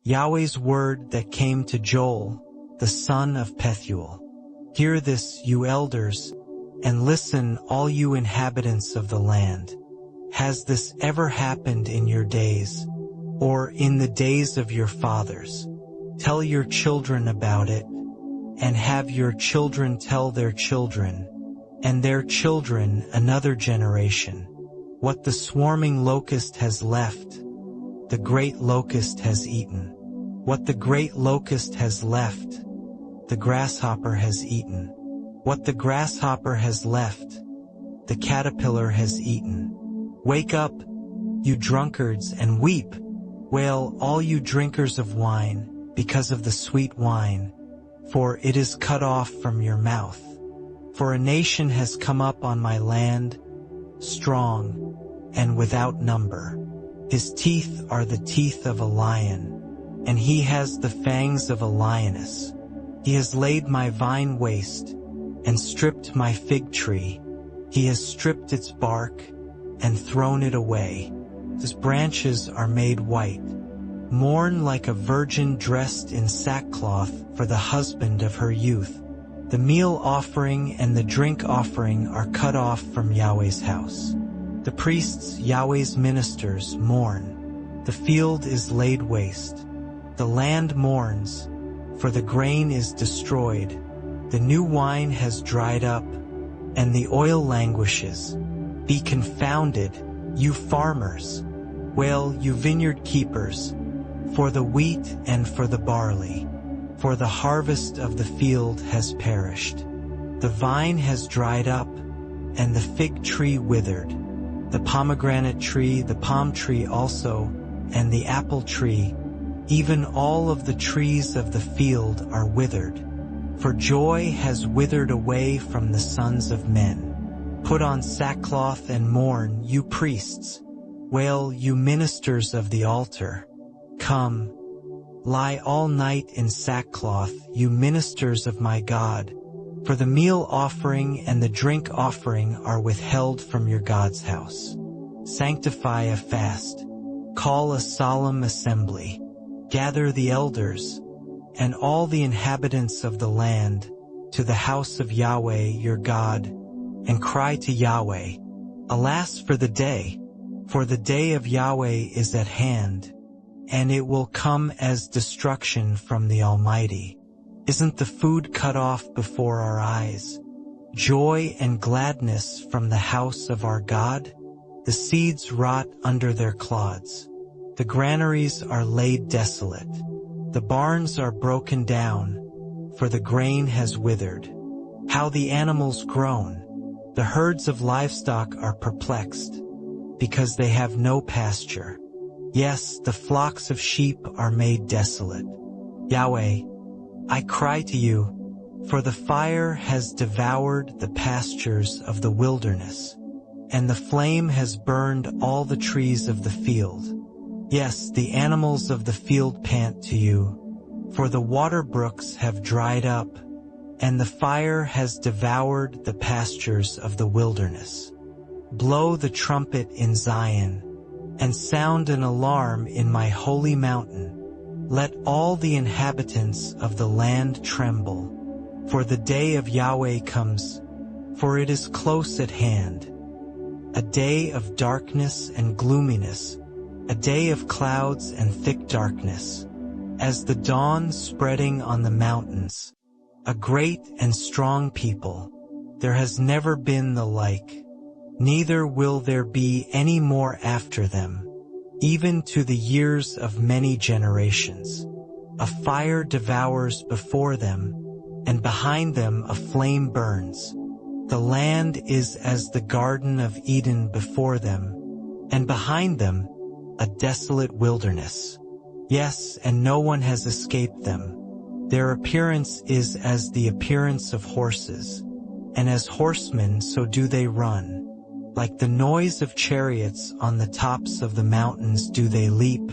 Yahweh's word that came to Joel, the son of Pethuel. Hear this, you elders, and listen, all you inhabitants of the land. Has this ever happened in your days, or in the days of your fathers? Tell your children about it, and have your children tell their children, and their children another generation. What the swarming locust has left, the great locust has eaten. What the great locust has left, the grasshopper has eaten. What the grasshopper has left, the caterpillar has eaten. Wake up, you drunkards, and weep. Wail, all you drinkers of wine, because of the sweet wine, for it is cut off from your mouth. For a nation has come up on my land, strong and without number. His teeth are the teeth of a lion, and he has the fangs of a lioness. He has laid my vine waste, and stripped my fig tree. He has stripped its bark, and thrown it away. His branches are made white. Mourn like a virgin dressed in sackcloth for the husband of her youth. The meal offering and the drink offering are cut off from Yahweh's house. The priests, Yahweh's ministers, mourn. The field is laid waste. The land mourns, for the grain is destroyed. The new wine has dried up, and the oil languishes. Be confounded, you farmers. Wail, you vineyard keepers, for the wheat and for the barley. For the harvest of the field has perished. The vine has dried up, and the fig tree withered. The pomegranate tree, the palm tree also, and the apple tree, even all of the trees of the field are withered. For joy has withered away from the sons of men. Put on sackcloth and mourn, you priests. Wail, you ministers of the altar. Come, lie all night in sackcloth, you ministers of my God. For the meal offering and the drink offering are withheld from your God's house. Sanctify a fast. Call a solemn assembly. Gather the elders and all the inhabitants of the land to the house of Yahweh your God, and cry to Yahweh. Alas for the day of Yahweh is at hand, and it will come as destruction from the Almighty. Isn't the food cut off before our eyes? Joy and gladness from the house of our God? The seeds rot under their clods. The granaries are laid desolate. The barns are broken down, for the grain has withered. How the animals groan! The herds of livestock are perplexed, because they have no pasture. Yes, the flocks of sheep are made desolate. Yahweh, I cry to you, for the fire has devoured the pastures of the wilderness, and the flame has burned all the trees of the field. Yes, the animals of the field pant to you, for the water brooks have dried up, and the fire has devoured the pastures of the wilderness. Blow the trumpet in Zion, and sound an alarm in my holy mountain. Let all the inhabitants of the land tremble, for the day of Yahweh comes, for it is close at hand. A day of darkness and gloominess, a day of clouds and thick darkness, as the dawn spreading on the mountains. A great and strong people, there has never been the like, neither will there be any more after them, even to the years of many generations. A fire devours before them, and behind them a flame burns. The land is as the Garden of Eden before them, and behind them a desolate wilderness. Yes, and no one has escaped them. Their appearance is as the appearance of horses, and as horsemen so do they run. Like the noise of chariots on the tops of the mountains do they leap,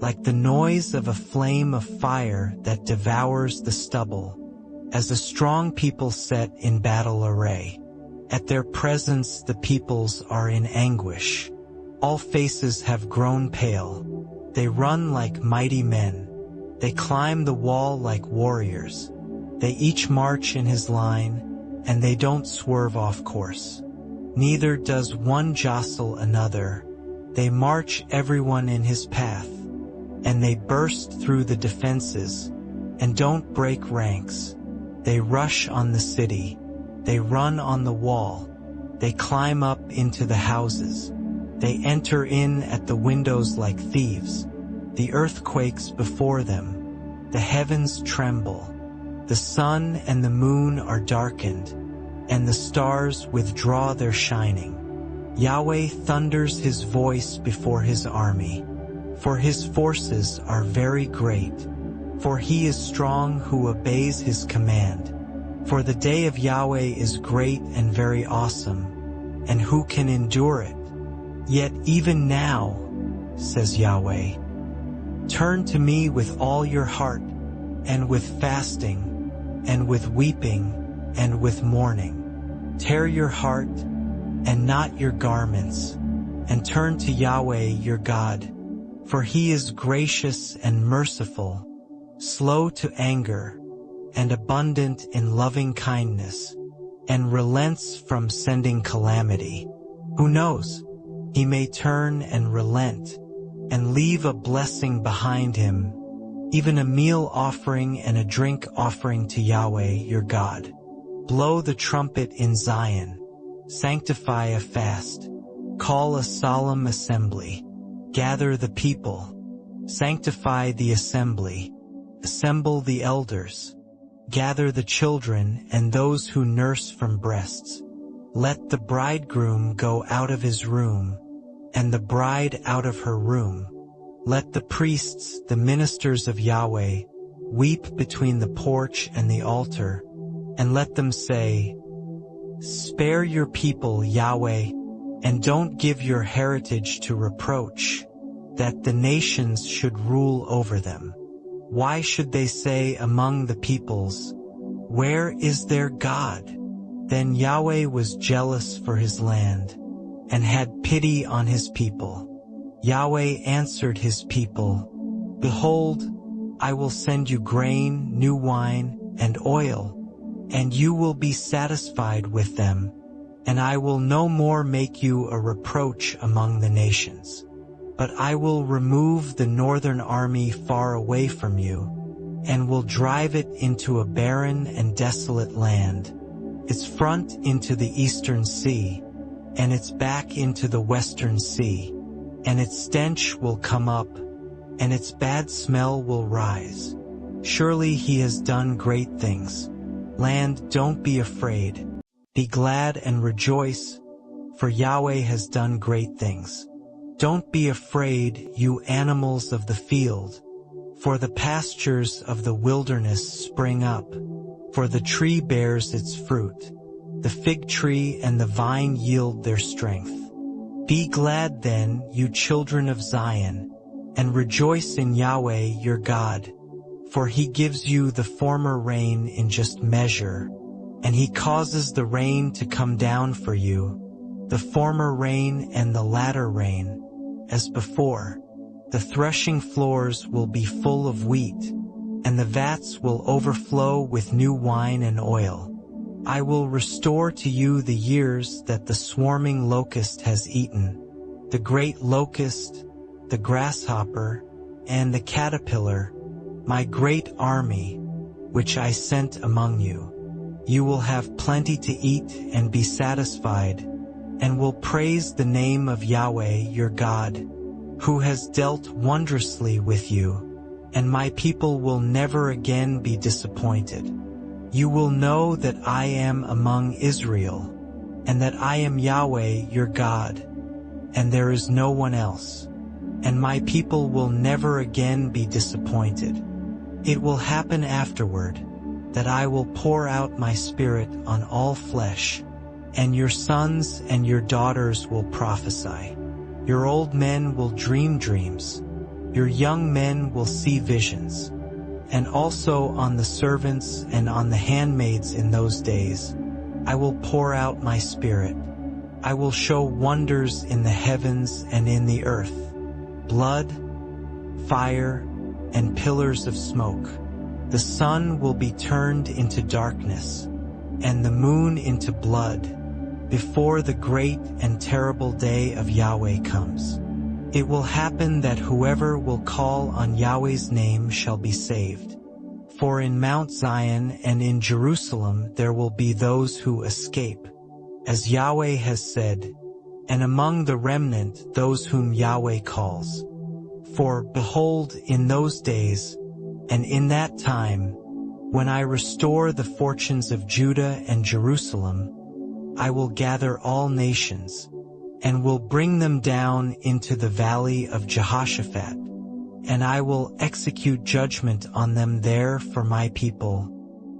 like the noise of a flame of fire that devours the stubble, as a strong people set in battle array. At their presence the peoples are in anguish. All faces have grown pale. They run like mighty men. They climb the wall like warriors. They each march in his line, and they don't swerve off course. Neither does one jostle another. They march everyone in his path, and they burst through the defenses, and don't break ranks. They rush on the city. They run on the wall. They climb up into the houses. They enter in at the windows like thieves. The earth quakes before them. The heavens tremble. The sun and the moon are darkened, and the stars withdraw their shining. Yahweh thunders his voice before his army, for his forces are very great. For he is strong who obeys his command. For the day of Yahweh is great and very awesome, and who can endure it? Yet even now, says Yahweh, turn to me with all your heart, and with fasting, and with weeping, and with mourning. Tear your heart, and not your garments, and turn to Yahweh your God. For he is gracious and merciful, slow to anger, and abundant in loving kindness, and relents from sending calamity. Who knows? He may turn and relent, and leave a blessing behind him, even a meal offering and a drink offering to Yahweh your God. Blow the trumpet in Zion, sanctify a fast, call a solemn assembly, gather the people, sanctify the assembly, assemble the elders, gather the children and those who nurse from breasts. Let the bridegroom go out of his room, and the bride out of her room. Let the priests, the ministers of Yahweh, weep between the porch and the altar, and let them say, spare your people, Yahweh, and don't give your heritage to reproach, that the nations should rule over them. Why should they say among the peoples, where is their God? Then Yahweh was jealous for his land, and had pity on his people. Yahweh answered his people, behold, I will send you grain, new wine, and oil, and you will be satisfied with them, and I will no more make you a reproach among the nations. But I will remove the northern army far away from you, and will drive it into a barren and desolate land, its front into the eastern sea, and its back into the western sea. And its stench will come up, and its bad smell will rise. Surely he has done great things. Land, don't be afraid. Be glad and rejoice, for Yahweh has done great things. Don't be afraid, you animals of the field, for the pastures of the wilderness spring up, for the tree bears its fruit. The fig tree and the vine yield their strength. Be glad then, you children of Zion, and rejoice in Yahweh your God, for he gives you the former rain in just measure, and he causes the rain to come down for you, the former rain and the latter rain, as before. The threshing floors will be full of wheat, and the vats will overflow with new wine and oil. I will restore to you the years that the swarming locust has eaten, the great locust, the grasshopper, and the caterpillar, my great army, which I sent among you. You will have plenty to eat and be satisfied, and will praise the name of Yahweh your God, who has dealt wondrously with you, and my people will never again be disappointed. You will know that I am among Israel, and that I am Yahweh your God, and there is no one else, and my people will never again be disappointed. It will happen afterward, that I will pour out my spirit on all flesh, and your sons and your daughters will prophesy. Your old men will dream dreams, your young men will see visions. And also on the servants and on the handmaids in those days, I will pour out my spirit. I will show wonders in the heavens and in the earth, blood, fire, and pillars of smoke. The sun will be turned into darkness, and the moon into blood, before the great and terrible day of Yahweh comes. It will happen that whoever will call on Yahweh's name shall be saved. For in Mount Zion and in Jerusalem there will be those who escape, as Yahweh has said, and among the remnant those whom Yahweh calls. For behold, in those days, and in that time, when I restore the fortunes of Judah and Jerusalem, I will gather all nations, and will bring them down into the valley of Jehoshaphat, and I will execute judgment on them there for my people,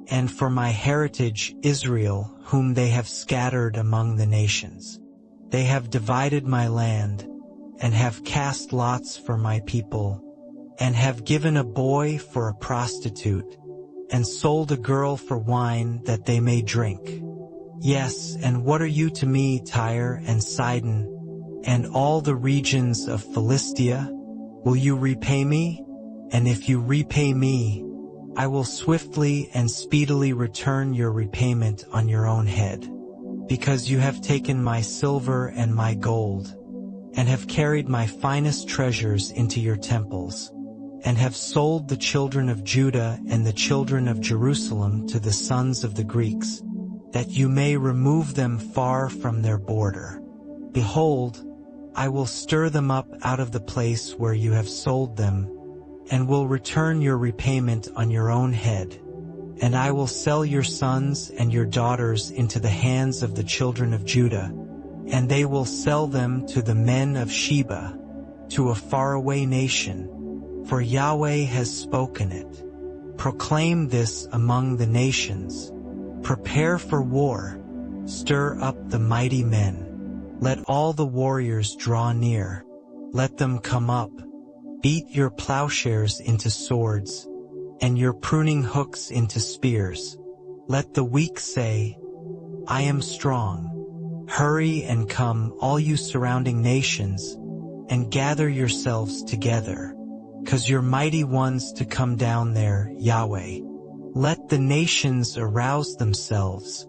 and for my heritage Israel, whom they have scattered among the nations. They have divided my land, and have cast lots for my people, and have given a boy for a prostitute, and sold a girl for wine that they may drink. Yes, and what are you to me, Tyre and Sidon, and all the regions of Philistia? Will you repay me? And if you repay me, I will swiftly and speedily return your repayment on your own head. Because you have taken my silver and my gold, and have carried my finest treasures into your temples, and have sold the children of Judah and the children of Jerusalem to the sons of the Greeks, that you may remove them far from their border. Behold, I will stir them up out of the place where you have sold them, and will return your repayment on your own head. And I will sell your sons and your daughters into the hands of the children of Judah, and they will sell them to the men of Sheba, to a faraway nation, for Yahweh has spoken it. Proclaim this among the nations. Prepare for war, stir up the mighty men. Let all the warriors draw near. Let them come up. Beat your plowshares into swords, and your pruning hooks into spears. Let the weak say, I am strong. Hurry and come, all you surrounding nations, and gather yourselves together, 'cause your mighty ones to come down there, Yahweh. Let the nations arouse themselves,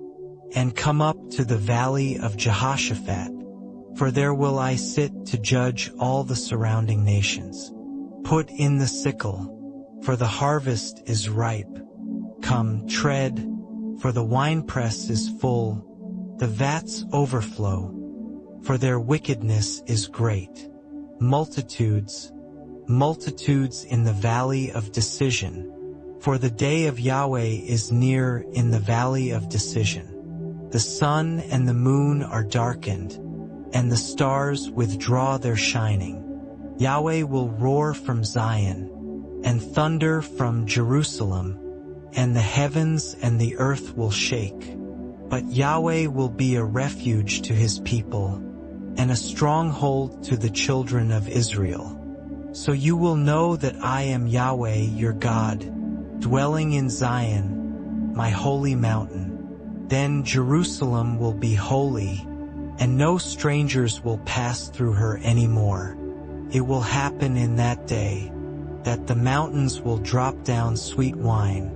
and come up to the valley of Jehoshaphat, for there will I sit to judge all the surrounding nations. Put in the sickle, for the harvest is ripe. Come, tread, for the winepress is full, the vats overflow, for their wickedness is great. Multitudes, multitudes in the valley of decision, for the day of Yahweh is near in the valley of decision. The sun and the moon are darkened, and the stars withdraw their shining. Yahweh will roar from Zion, and thunder from Jerusalem, and the heavens and the earth will shake. But Yahweh will be a refuge to his people, and a stronghold to the children of Israel. So you will know that I am Yahweh your God, dwelling in Zion, my holy mountain. Then Jerusalem will be holy, and no strangers will pass through her anymore. It will happen in that day, that the mountains will drop down sweet wine,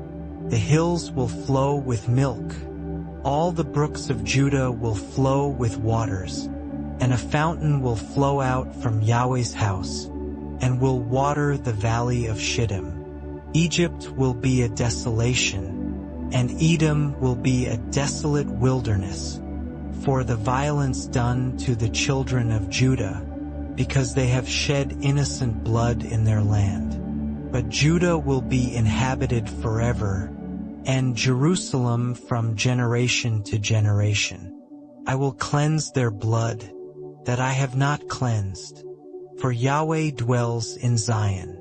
the hills will flow with milk, all the brooks of Judah will flow with waters, and a fountain will flow out from Yahweh's house, and will water the valley of Shittim. Egypt will be a desolation, and Edom will be a desolate wilderness, for the violence done to the children of Judah, because they have shed innocent blood in their land. But Judah will be inhabited forever, and Jerusalem from generation to generation. I will cleanse their blood, that I have not cleansed, for Yahweh dwells in Zion.